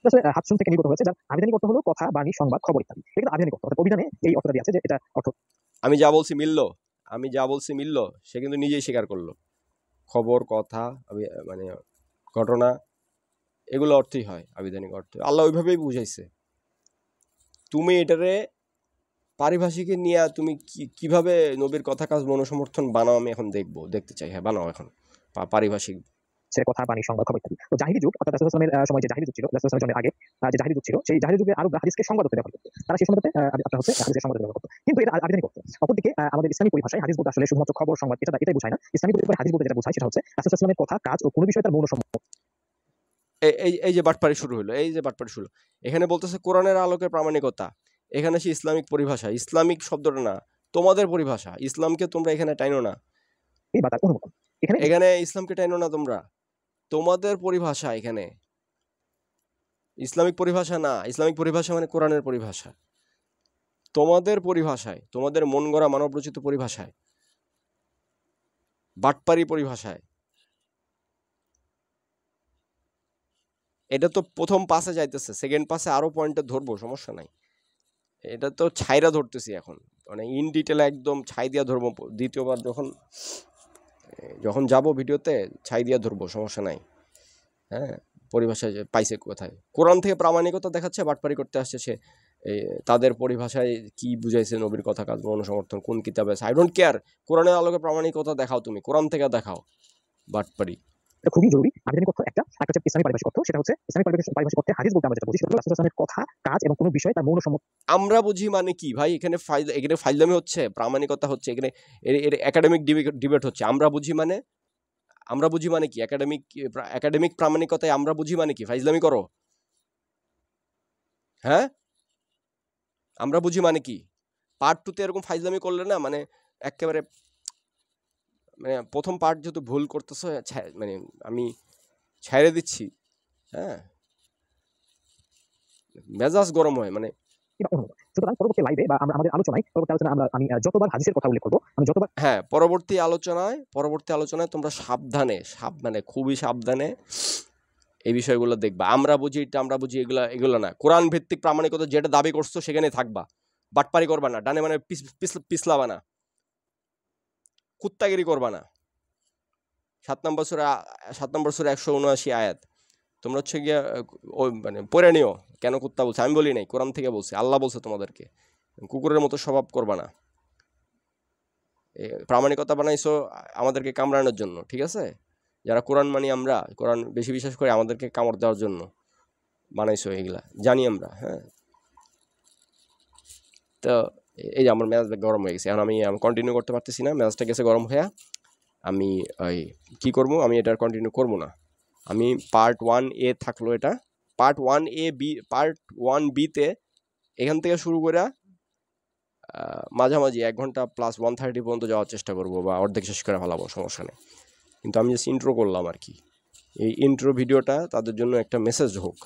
আসলে হাদসুন থেকে নির্গত হয়েছে, যার আবিধানিক অর্থ হলো কথা, বাণী, সংবাদ, খবর ইত্যাদি। এটা কিন্তু আবিধানিক অর্থ, অর্থাৎ অভিধানে এই অর্থটা দিয়ে আছে যে এটা অর্থ। আমি যা বলছি মিলল, সে কিন্তু নিজেই স্বীকার করলো। খবর, কথা, মানে ঘটনা, এগুলো অর্থই হয় আবিধানিক অর্থ। আল্লাহ ওইভাবেই বুঝাইছে। তুমি এটারে পারিভাষিকে নিয়ে তুমি কিভাবে নবীর কথা কাজ মনোসমর্থন বানাও, আমি এখন দেখতে চাই। হ্যাঁ, বানাও এখন পারিভাষিক। সে কথা, বাণী, সংবাদ, খবর ইত্যাদি। তো জাহিলি যুগ, অর্থাৎ রাসূলুল্লাহ সাল্লাল্লাহু আলাইহি ওয়াসাল্লামের সময় যে জাহিলি যুগ ছিল, রাসূলুল্লাহ সাল্লাল্লাহু আলাইহি ওয়াসাল্লামের আগে যে জাহিলি যুগ ছিল, সেই জাহিলি যুগে আরব হাদিসকে সংবাদ রূপে ব্যবহার করত। তারা সেই সময়টাতে আপনার হচ্ছে হাদিসের সংবাদ ব্যবহার করত, কিন্তু এটা আবিধানিক অর্থ। অপরদিকে আমাদের ইসলামী পরিভাষায় হাদিস বলতে আসলে শুধুমাত্র খবর, সংবাদ এটাই বোঝায় না। ইসলামী পরিভাষায় হাদিস বলতে যেটা বোঝায় সেটা হচ্ছে রাসূলুল্লাহ সাল্লাল্লাহু আলাইহি ওয়াসাল্লামের কথা, কাজ ও কোনো বিষয়ে তার মনোসম্মত। এই যে বাটপাড়ি শুরু হলো, এখানে বলতেছে কোরআনের আলোকে প্রামাণিকতা। এখানে সে ইসলামিক পরিভাষা, ইসলামিক শব্দটা না, তোমাদের পরিভাষা। ইসলামকে তোমরা এখানে টাইনো না, এই বা তার অনুমোদন। এখানে ইসলামকে টাইনো না তোমরা, তোমাদের পরিভাষা এখানে ইসলামিক পরিভাষা না। ইসলামিক পরিভাষা মানে কোরআনের পরিভাষা। তোমাদের পরিভাষায়, তোমাদের মন গড়া মানবরচিত পরিভাষায়, বাটপাড়ি পরিভাষায়, এটা তো প্রথম পাসে যাইতেছে, সেকেন্ড পাসে আরো পয়েন্টে ধরবো, সমস্যা নাই। এটা তো ছাইরা ধরতেছি এখন, মানে ইন ডিটেল একদম ছাই দিয়া ধরবো। দ্বিতীয়বার যখন যাব ভিডিওতে ছাই দিয়া ধরবো, সমস্যা নাই। হ্যাঁ, পরিভাষায় পাইছে কোথায়? কোরআন থেকে প্রামাণিকতা দেখাচ্ছে, বাটপারি করতে আসছে সে। তাদের পরিভাষায় কি বুঝাইছে নবীর কথা কাজ অনুসমর্থন কোন কিতাবে আছে, আই ডোন্ট কেয়ার। কোরআনের আলোকে প্রামাণিকতা দেখাও, তুমি কোরআন থেকে দেখাও। বাটপারি এটা খুবই জরুরি। আবিধানিক অর্থ একটা, আর হচ্ছে ইসলামী পারিভাষিক অর্থ। সেটা হচ্ছে ইসলামী পারিভাষিক অর্থে হাদিস বলতে আমরা যেটা বুঝি সেটা হলো রাসূলুল্লাহ সাল্লাল্লাহু আলাইহি ওয়াসাল্লামের কথা, কাজ এবং কোনো বিষয়ে তার মনোসম্মত। আমরা বুঝি মানে কি ভাই? এখানে ফাইজলামি হচ্ছে, প্রামাণিকতা হচ্ছে, এখানে এর একাডেমিক ডিবেট হচ্ছে। আমরা বুঝি মানে কি? একাডেমিক প্রামাণিকতায় আমরা বুঝি মানে কি? ফাইজলামি করো। হ্যাঁ, আমরা বুঝি মানে কি? পার্ট 2 তে এরকম ফাইজলামি করলে না, মানে একেবারে, মানে প্রথম পার্ট যেহেতু ভুল করতেছো, মানে আমি ছেড়ে দিচ্ছি। হ্যাঁ, মেজাজ গরম হয় মানে। সুতরাং পরবর্তী লাইভে বা আমাদের আলোচনায় আমি যতবার হাদিসের কথা উল্লেখ করবো, আমি যতবার হ্যাঁ, পরবর্তী আলোচনায় তোমরা সাবধানে, খুবই সাবধানে এই বিষয়গুলো দেখবা। আমরা বুঝি এগুলো না। কোরআন ভিত্তিক প্রামাণিকতা যেটা দাবি করছো সেখানে থাকবা, বাটপারি করবা না, ডানে মানে পিছলাবা না, কুত্তাগিরি করবা না। 7 নম্বর সূরা 179 আয়াত, তোমরা হচ্ছে গিয়ে ওই মানে পড়ে নিও। কেন কুত্তা বলছে? আমি বলি নাই, কোরআন থেকে বলছে, আল্লাহ বলছে তোমাদেরকে কুকুরের মতো স্বভাব করবা না। প্রামাণিকতা বানাইছো আমাদেরকে কামড়ানোর জন্য, ঠিক আছে? যারা কোরআন মানি, আমরা কোরআন বেশি বিশ্বাস করি, আমাদেরকে কামড় দেওয়ার জন্য বানাইছো এগুলা, জানি আমরা। হ্যাঁ, তো এই যে আমার মেজাজ গরম হয়ে গেছে, এখন আমি কন্টিনিউ করতে পারতেছি না, মেজাজটা গেছে গরম হয়ে। আমি কি করবো, আমি এটা কন্টিনিউ করবো না। আমি পার্ট 1A থাকলো, এটা পার্ট 1B-তে এখান থেকে শুরু করে মাঝামাঝি 1 ঘন্টা প্লাস 1:30 পর্যন্ত যাওয়ার চেষ্টা করবো, বা অর্ধেক শেষ করে ফেলাবো, সমস্যা নেই। কিন্তু আমি জাস্ট ইন্ট্রো করলাম আর কি। এই ইন্ট্রো ভিডিওটা তাদের জন্য একটা মেসেজ হোক।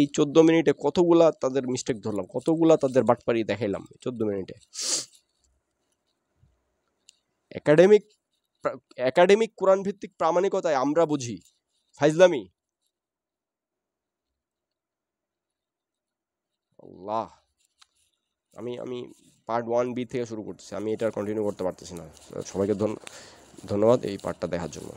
এই 14 মিনিটে কতগুলা তাদের মিস্টেক ধরলাম, কতগুলা তাদের বাটপারি দেখাইলাম 14 মিনিটে। একাডেমিক কোরআন ভিত্তিক প্রামাণিকতায় আমরা বুঝি ফাইজলামি। আল্লাহ, আমি পার্ট 1B থেকে শুরু করতেছি, আমি এটা কন্টিনিউ করতে পারতেছি না। সবাইকে ধন্যবাদ এই পার্টটা দেখার জন্য।